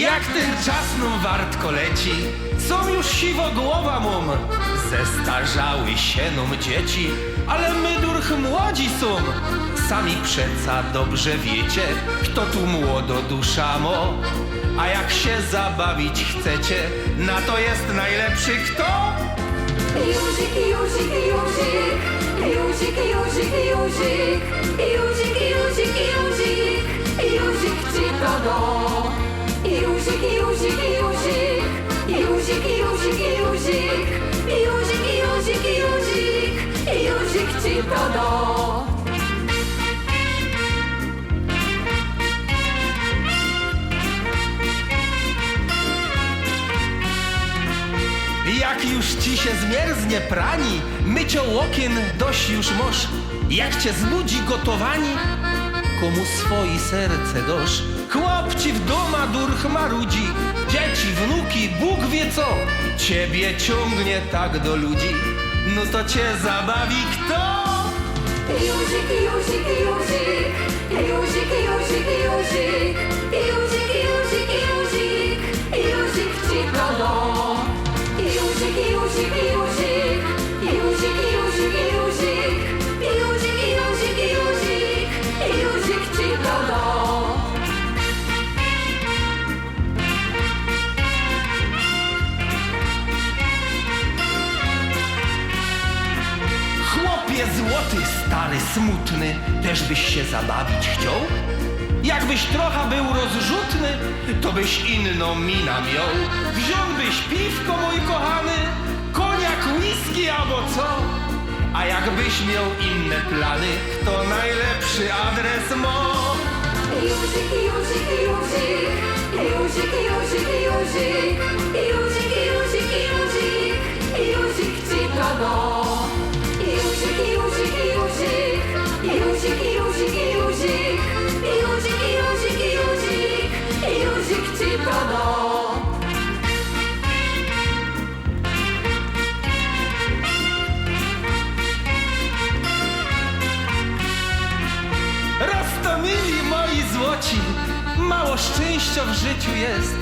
Jak ten czas nam wartko leci, są już siwogłowa mum. Zestarzały się nam dzieci, ale my durch młodzi są. Sami przeca dobrze wiecie, kto tu młodo dusza mo. A jak się zabawić chcecie, na to jest najlepszy kto? Józik, Józik, Józik, Józik, Józik, Józik, Józik, Józik, Józik, Józik ci to do. Józik, Józik, Józik, Józik, Józik, Józik, Józik, Józik, Józik, Józik ci to do. Jak już ci się zmierznie prani, mycio okien dość już moż. Jak cię znudzi gotowani, komu swoi serce dosz. Chłop ci w doma durch marudzi, dzieci, wnuki, Bóg wie co. Ciebie ciągnie tak do ludzi, no to cię zabawi kto? Józik, Józik, Józik, Józik, Józik, Józik, Józik, Józik, Józik, Józik ci to do. Józik, Józik, Józik, Józik, Józik, Józik, Józik, Józik, Józik, Józik ci to do. Chłopie złoty, stary, smutny, też byś się zabawić chciał? Jakbyś trochę był rozrzutny, to byś inną mina miał. Wziąłbyś piwko, mój kochany, koniak, whisky albo co? A jakbyś miał inne plany, to najlepszy adres mo. Józik, Józik, Józik, Józik, Józik, Józik, Józik, Józik, Józik, Józik ci to do. Józik, Józik, Józik, Józik, Józik, Józik, Józik, Józik, Józik, Józik ci to do. Roztomili moi złoci, mało szczęścia w życiu jest,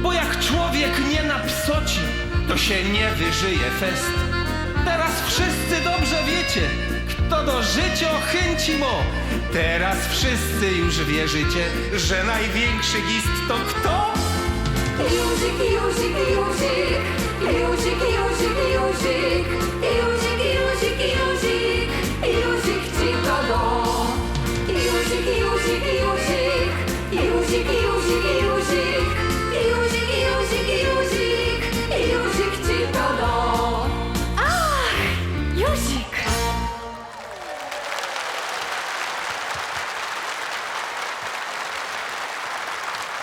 bo jak człowiek nie napsoci, to się nie wyżyje fest. Teraz wszyscy dobrze wiecie, kto do życia chęci mo. Teraz wszyscy już wierzycie, że największy gist to kto? Józik, Józik, Józik, Józik, Józik, Józik, Józik, Józik, Józik, Józik ci to do.